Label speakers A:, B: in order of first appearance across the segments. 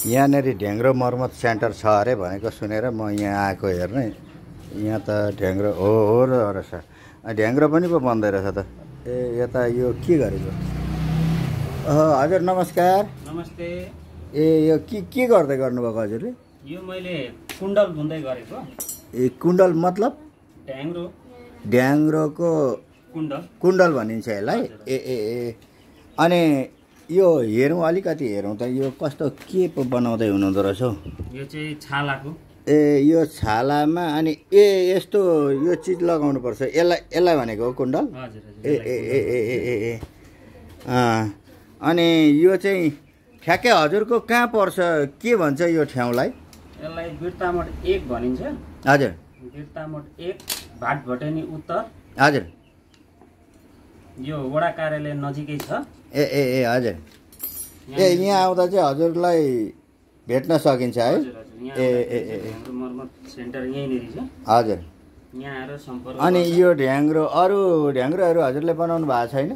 A: यहाँनेर ढ्याङ्ग्रो मर्मत सेन्टर छ अरे भनेको सुनेर म यहाँ आएको हेर्ने। यहाँ त ढ्याङ्ग्रो हो र रहेछ। ढ्याङ्ग्रो पनि पो बन्दै रहेछ त। ए यता यो के गरेको? हजुर नमस्कार।
B: नमस्ते।
A: ए यो के गर्दै गर्नुभएको हजुरले?
B: यो मैले कुण्डल बुन्दै गरेको।
A: ए कुण्डल मतलब?
B: ढ्याङ्ग्रो।
A: ढ्याङ्ग्रोको कुण्डल भनिन्छ यसलाई। ए ए ए अनि यो हेरौँ अलिकति हेरौँ त यो कस्तो के पो बनाउँदै हुनुहुँदो रहेछ हौ?
B: यो चाहिँ छालाको।
A: ए यो छालामा अनि यस्तो यो चिज लगाउनु पर्छ यसलाई भनेको हो कुण्डल?
B: हजुर हजुर।
A: ए ए ए ए ए ए अनि यो चाहिँ ठ्याक्कै हजुरको कहाँ पर्छ? के भन्छ यो ठाउँलाई?
B: यसलाई बिर्तामोड 1 भनिन्छ।
A: हजुर
B: बिर्तामोड 1 भाटभटेनी उत्तर।
A: हजुर।
B: यो वडा कार्यालय नजिकै छ।
A: ए ए ए हजुर। ए यहाँ आउँदा चाहिँ हजुरलाई भेट्न सकिन्छ है?
B: ए ए ए ढ्याङ्ग्रो मर्मत सेन्टर यहीँनिर छ।
A: हजुर।
B: यहाँ आएर सम्पर्क।
A: अनि यो ढ्याङ्ग्रो अरू ढ्याङ्ग्रोहरू हजुरले बनाउनु भएको छैन?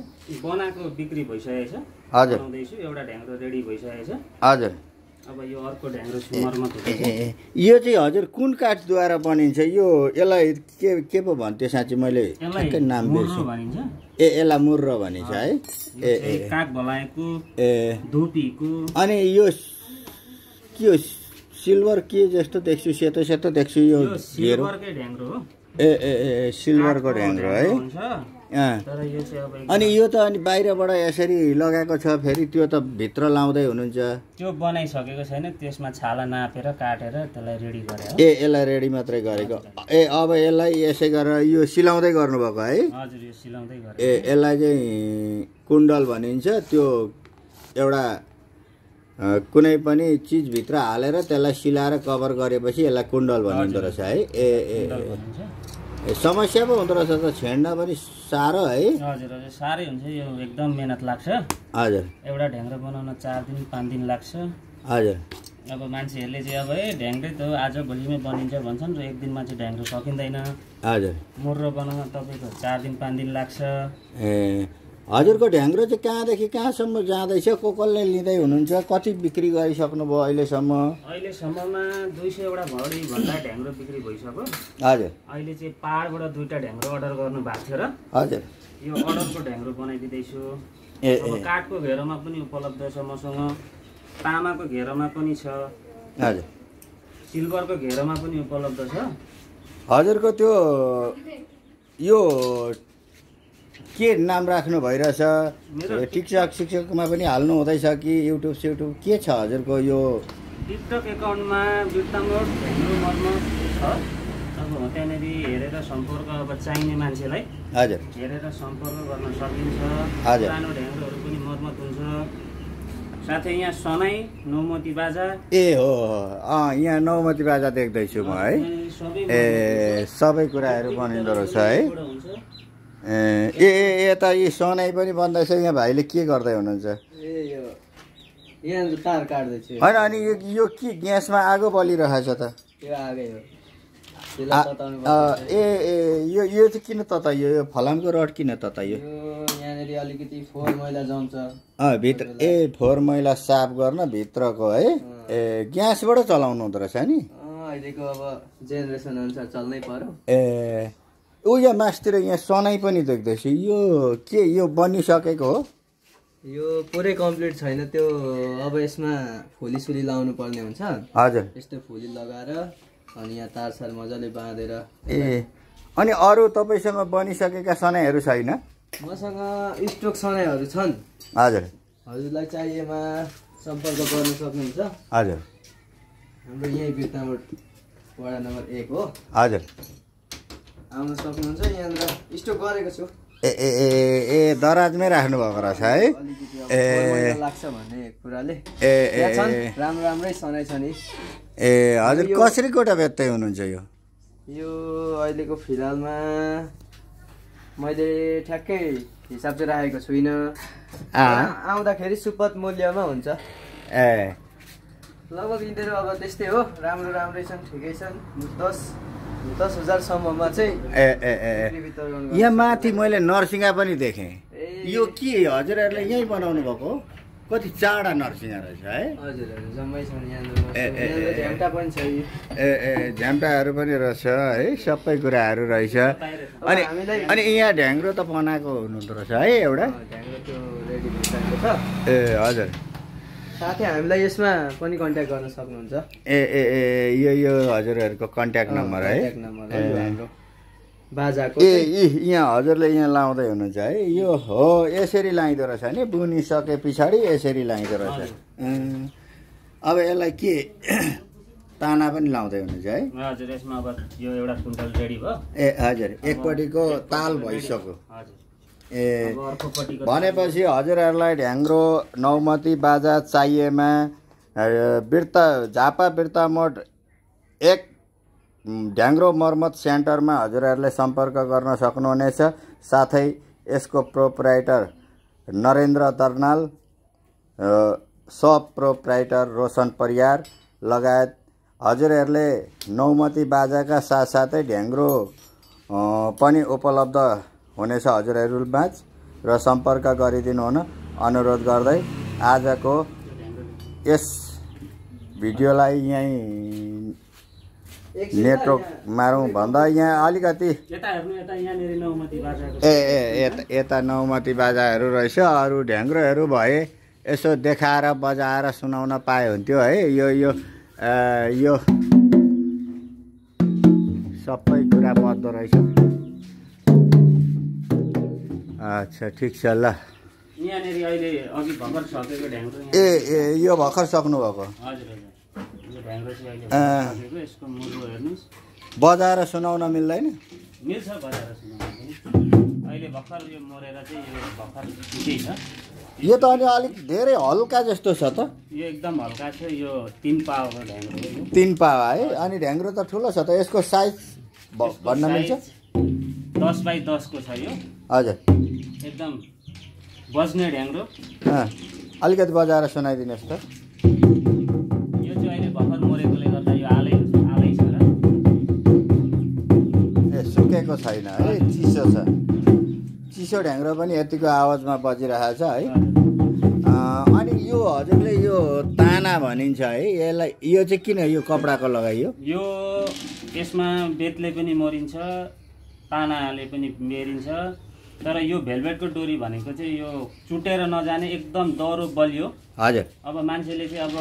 B: बनाएको बिक्री भइसकेको छ।
A: हजुर।
B: बनाउँदैछु। एउटा ढ्याङ्ग्रो रेडी भइसकेको छ।
A: हजुर।
B: अब यो अर्को ढ्याङ्ग्रो मर्मत हुँदैछ।
A: यो चाहिँ हजुर कुन काठद्वारा बनिन्छ? यो यसलाई के पो भन्थ्यो साँच्ची मैले ठ्याक्कै नाम बिर्सेँ।
B: भनिन्छ।
A: ए यसलाई मुर्रो भनिन्छ है?
B: ए ए काग भलाएको।
A: ए
B: धुपीको।
A: अनि यो के हो? सिल्भर के जस्तो देख्छु, सेतो सेतो देख्छु यो
B: सिल्भरकै ढ्याङ्ग्रो हो।
A: ए ए ए सिल्भरको ढ्याङ्ग्रो है?
B: तर यो चाहिँ अब
A: अनि यो त अनि बाहिरबाट यसरी लगाएको छ, फेरि त्यो त भित्र लाउँदै हुनुहुन्छ?
B: त्यो बनाइसकेको छैन, त्यसमा छाला नापेर काटेर त्यसलाई रेडी गरे हो।
A: ए यसलाई रेडी मात्रै गरेको? ए अब यसलाई यसै गरेर यो सिलाउँदै गर्नुभएको है?
B: हजुर यो सिलाउँदै गरे।
A: ए यसलाई चाहिँ कुण्डल भनिन्छ। त्यो एउटा कुनै पनि चिजभित्र हालेर त्यसलाई सिलाएर कभर गरेपछि यसलाई कुण्डल भनिँदो रहेछ है? ए ए समस्या पो हुँदो रहेछ त, छेड्न पनि साह्रो है?
B: हजुर हजुर साह्रै हुन्छ, यो एकदम मेहनत लाग्छ।
A: हजुर।
B: एउटा ढ्याङ्ग्रो बनाउन 4 दिन 5 दिन लाग्छ।
A: हजुर।
B: अब मान्छेहरूले चाहिँ अब ढ्याङ्ग्रै त आज भोलिमै बनिन्छ भन्छन् र एक दिनमा चाहिँ ढ्याङ्ग्रो सकिँदैन।
A: हजुर।
B: मुर्रो बनाउन तपाईँको 4 दिन 5 दिन लाग्छ।
A: ए हजुरको ढ्याङ्ग्रो चाहिँ कहाँदेखि कहाँसम्म जाँदैछ? कसले लिँदै हुनुहुन्छ? कति बिक्री गरिसक्नुभयो अहिलेसम्म?
B: अहिलेसम्ममा 200 वटा भरि भन्दा ढ्याङ्ग्रो बिक्री भइसक्यो।
A: हजुर।
B: अहिले चाहिँ पाहाडबाट 2टा ढ्याङ्ग्रो अर्डर गर्नु भएको थियो र
A: हजुर
B: यो अर्डरको ढ्याङ्ग्रो बनाइदिँदैछु।
A: ए
B: अब काठको घेरोमा पनि उपलब्ध छ मसँग, तामाको घेरोमा पनि छ,
A: हजुर
B: सिल्भरको घेरोमा पनि उपलब्ध छ।
A: हजुरको त्यो यो के नाम राख्नु भइरहेछ? टिकटक शिक्षकमा पनि हाल्नु हुँदैछ कि युट्युब स्युट्युब के छ हजुरको? यो
B: टिकटक एकाउन्टमा बिर्तामोड ढ्याङ्ग्रो मर्मत छ। अब त्यहाँनिर हेरेर सम्पर्क, अब चाहिने मान्छेलाई
A: हजुर
B: हेरेर सम्पर्क गर्न सकिन्छ।
A: हजुर।
B: सानो ढ्याङ्ग्रोहरू पनि मर्मत हुन्छ। साथै यहाँ सनाई नौमती बाजा।
A: ए हो यहाँ नौमती बाजा देख्दैछु म है? ए सबै कुराहरू बनिँदो रहेछ है? ए यता यी सनाई पनि बन्दैछ। यहाँ भाइले के गर्दै हुनुहुन्छ?
C: यहाँ तार काट्दैछु।
A: होइन अनि यो के ग्यासमा आगो बलिरहेछ त?
C: यो आगै हो।
A: ए ए यो चाहिँ किन तताइयो? यो फलामको रड किन तताइयो?
C: यहाँनिर अलिकति फोहोर मैला जम्छ
A: भित्र। ए फोहोर मैला साफ गर्न भित्रको है? ए ग्यासबाट चलाउनु हुँदो रहेछ नि?
C: अहिलेको अब जेनेरेसन अनुसार चल्नै पर्यो।
A: ए यहाँ मासतिर यहाँ सनाई पनि देख्दैछु। यो के यो बनिसकेको हो?
C: यो पुरै कम्प्लिट छैन, त्यो अब यसमा फुली सुली लाउनु पर्ने हुन्छ।
A: हजुर।
C: यस्तो फुली लगाएर अनि यहाँ तारसार मजाले बाँधेर।
A: ए अनि अरू तपाईँसँग बनिसकेका सनाईहरू छैन?
C: मसँग स्टक सनाईहरू छन्।
A: हजुर।
C: हजुरलाई चाहिएमा सम्पर्क गर्न सक्नुहुन्छ।
A: हजुर।
C: हाम्रो यहीँ बिर्तामोड वडा नम्बर 1 हो।
A: हजुर।
C: आउन सक्नुहुन्छ। यहाँनिर स्टक गरेको छु।
A: ए ए ए ए दराजमै राख्नु भएको रहेछ है?
C: ए लाग्छ भन्ने कुराले।
A: ए ए
C: राम्रो राम्रै सनाई छ नि।
A: ए हजुर कसरी गोटा बेच्दै हुनुहुन्छ यो?
C: यो अहिलेको फिलहालमा मैले ठ्याक्कै हिसाब चाहिँ राखेको छुइनँ। आउँदाखेरि सुपथ मूल्यमा हुन्छ।
A: ए
C: लगभग यिनीहरू अब त्यस्तै हो, राम्रो राम्रै छन्, ठिकै छन्। 10,000सम्ममा चाहिँ
A: यहाँ माथि मैले नरसिंगा पनि देखेँ। यो के हजुरहरूले यहीँ बनाउनु भएको? कति चारवटा नर्सिङ रहेछ है
C: हजुर हजुर जम्मै छन् यहाँ झ्याम्टा पनि छ यी
A: ए झ्याम्टाहरू पनि रहेछ है सबै कुराहरू रहेछ अनि अनि यहाँ ढ्याङ्ग्रो त बनाएको हुनुहुँदो रहेछ है एउटा
C: ढ्याङ्ग्रो त्यो रेडी भइसकेको छ
A: ए हजुर
C: साथै हामीलाई यसमा पनि कन्ट्याक्ट गर्न सक्नुहुन्छ
A: ए ए ए यो हजुरहरूको कन्ट्याक्ट नम्बर है
C: कन्ट्याक्ट नम्बर हो हाम्रो बाजाको
A: ए यहाँ हजुरले यहाँ लाउँदै हुनुहुन्छ है यो हो यसरी लाइदो रहेछ नि बुनिसके पछाडि यसरी लाइदो रहेछ अब यसलाई के ताना पनि लाउँदै हुनुहुन्छ है
B: हजुर यसमा अब यो एउटा कुन्टल रेडी भयो
A: ए हजुर एकपट्टिको ताल भइसक्यो
B: हजुर
A: ए
B: अब अर्कोपट्टिको
A: भनेपछि हजुरहरूलाई ढ्याङ्ग्रो नौमती बाजा चाहिएमा झापा बिर्ता मोड 1 ढ्याङ्ग्रो मर्मत सेन्टरमा हजुरहरूले सम्पर्क गर्न सक्नुहुनेछ साथै यसको प्रोप्राइटर नरेन्द्र दर्नाल सब प्रोप्राइटर रोशन परियार लगायत हजुरहरूले नौमती बाजाका साथसाथै ढ्याङ्ग्रो पनि उपलब्ध हुनेछ हजुरहरूमाझ र सम्पर्क गरिदिनु हुन अनुरोध गर्दै आजको यस भिडियोलाई यहीँ नेटवर्क मारौँ भन्दा यहाँ अलिकति
B: यता हेर्नु यता यहाँनिर नौमती बाजाको
A: यता नौमती बाजाहरू रहेछ अरू ढ्याङ्ग्रोहरू भए यसो देखाएर बजाएर सुनाउन पाए हुन्थ्यो है यो सबै कुरा बज्दो रहेछ अच्छा ठिक छ ल
B: यहाँनिर अहिले अघि भर्खर सकेको ढ्याङ्ग्रो
A: ए यो भर्खर सक्नुभएको
B: हजुर हजुर यो ढ्याङ्ग्रो चाहिँ अहिले सकेको यसको मुरु हेर्नुहोस्
A: बजाएर सुनाउन मिल्दैन
B: मिल्छ बजाएर सुनाउनु अहिले भर्खर यो मरेर चाहिँ यो भर्खर केही छ
A: यो त अनि अलिक धेरै हल्का जस्तो छ त
B: यो एकदम हल्का छ यो 3 पावको ढ्याङ्ग्रो हो यो
A: 3 पावा है अनि ढ्याङ्ग्रो त ठुलो छ त यसको साइज भन्न मिल्छ
B: 10 बाई 10 को छ यो
A: हजुर
B: एकदम बज्ने ढ्याङ्ग्रो
A: अलिकति बजाएर सुनाइदिनुहोस् त
B: यो चाहिँ अहिले भर्खर मरेकोले गर्दा यो आलै छ र
A: ए सुकेको छैन है चिसो छ चिसो ढ्याङ्ग्रो पनि यतिको आवाजमा बजिरहेको छ है अनि यो हजुरले यो ताना भनिन्छ है यसलाई यो चाहिँ किन यो कपडाको लगाइयो
B: यो यसमा बेतले पनि मरिन्छ तानाले पनि मेरिन्छ तर यो भेलभेटको डोरी भनेको चाहिँ यो चुटेर नजाने एकदम दह्रो बलियो
A: हजुर
B: अब मान्छेले चाहिँ अब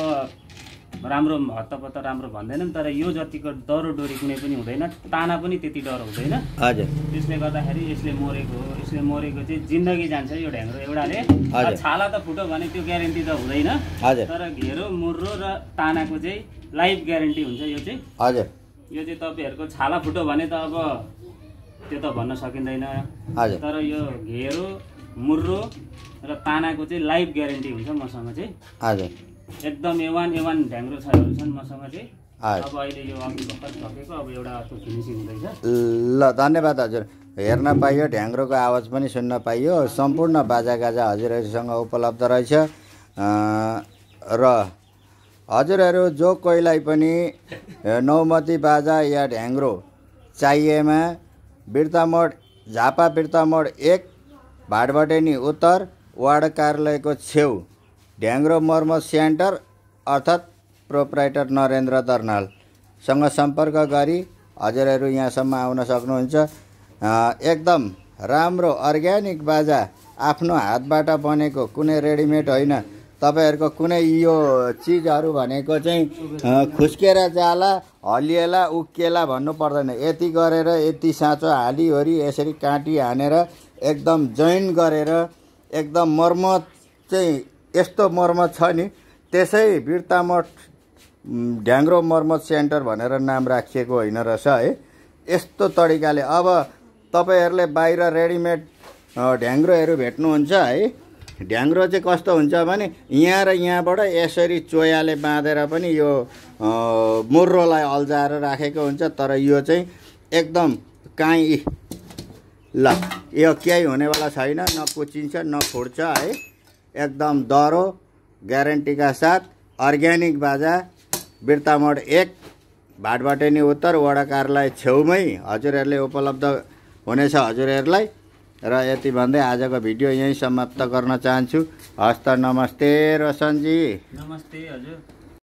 B: राम्रो हत्तपत्त राम्रो भन्दैनन् तर यो जतिको दह्रो डोरी कुनै पनि हुँदैन ताना पनि त्यति डह्रो हुँदैन
A: हजुर
B: त्यसले गर्दाखेरि यसले मरेको चाहिँ जिन्दगी जान्छ यो ढ्याङ्ग्रो एउटाले छाला त फुट्यो भने त्यो ग्यारेन्टी त हुँदैन तर घेरो मुर्रो र तानाको चाहिँ लाइफ ग्यारेन्टी हुन्छ यो चाहिँ
A: हजुर
B: यो चाहिँ तपाईँहरूको छाला फुट्यो भने त अब त्यो त भन्न सकिँदैन तर यो घेरो मुर्रो र तानाको चाहिँ लाइफ ग्यारेन्टी हुन्छ मसँग चाहिँ
A: हजुर
B: एकदम एवान ढ्याङ्ग्रो छहरू छन् मसँग चाहिँ अब अहिले यो अघि भर्खर सकेको अब एउटा अर्को फिनिसिङ हुँदैछ
A: ल धन्यवाद हजुर हेर्न पाइयो ढ्याङ्ग्रोको आवाज पनि सुन्न पाइयो सम्पूर्ण बाजागाजा हजुरहरूसँग उपलब्ध रहेछ र हजुरहरू जो कोहीलाई पनि नौमती बाजा या ढ्याङ्ग्रो चाहिएमा बिर्तामोड झापा बिर्तामोड 1 भाटबटेनी उत्तर वार्ड कार्यालयको छेउ ढ्याङ्ग्रो मर्मत सेन्टर अर्थात् प्रोप्राइटर नरेन्द्र दर्नालसँग सम्पर्क गरी हजुरहरू यहाँसम्म आउन सक्नुहुन्छ एकदम राम्रो अर्ग्यानिक बाजा आफ्नो हातबाट बनेको कुनै रेडिमेड होइन तपाईहरुको कुनै यो चीजहरु भनेको चाहिँ खुस्केर जाला हलिएला उक्केला भन्नु पर्दैन यति गरेर यति साँचो हालिहरी यसरी काटी हानेर एकदम जॉइन गरेर एकदम मर्मत चाहिँ यस्तो मर्मत छ नि त्यसै बिर्तामठ ढ्याङ्ग्रो मर्मत सेन्टर भनेर नाम राखिएको होइन रहेछ है यस्तो तरिकाले अब तपाईहरुले बाहिर रेडिमेड ढ्याङ्ग्रोहरु भेट्नुहुन्छ है ढ्याङ्ग्रो चाहिँ कस्तो हुन्छ भने यहाँ र यहाँबाट यसरी चोयाले बाँधेर पनि यो मुर्रोलाई अल्झाएर राखेको हुन्छ तर यो चाहिँ एकदम काई ल यो केही हुनेवाला छैन न कुचिन्छ न फुट्छ है एकदम दह्रो ग्यारेन्टीका साथ अर्ग्यानिक बाजा बिर्तामठ 1 भाटबटेनी उत्तर वडा कार्यालय छेउमै हजुरहरुले उपलब्ध हुनेछ हजुरहरुलाई र यति भन्दै आजको भिडियो यहीँ समाप्त गर्न चाहन्छु। हस्त नमस्ते रोशनजी।
B: नमस्ते हजुर।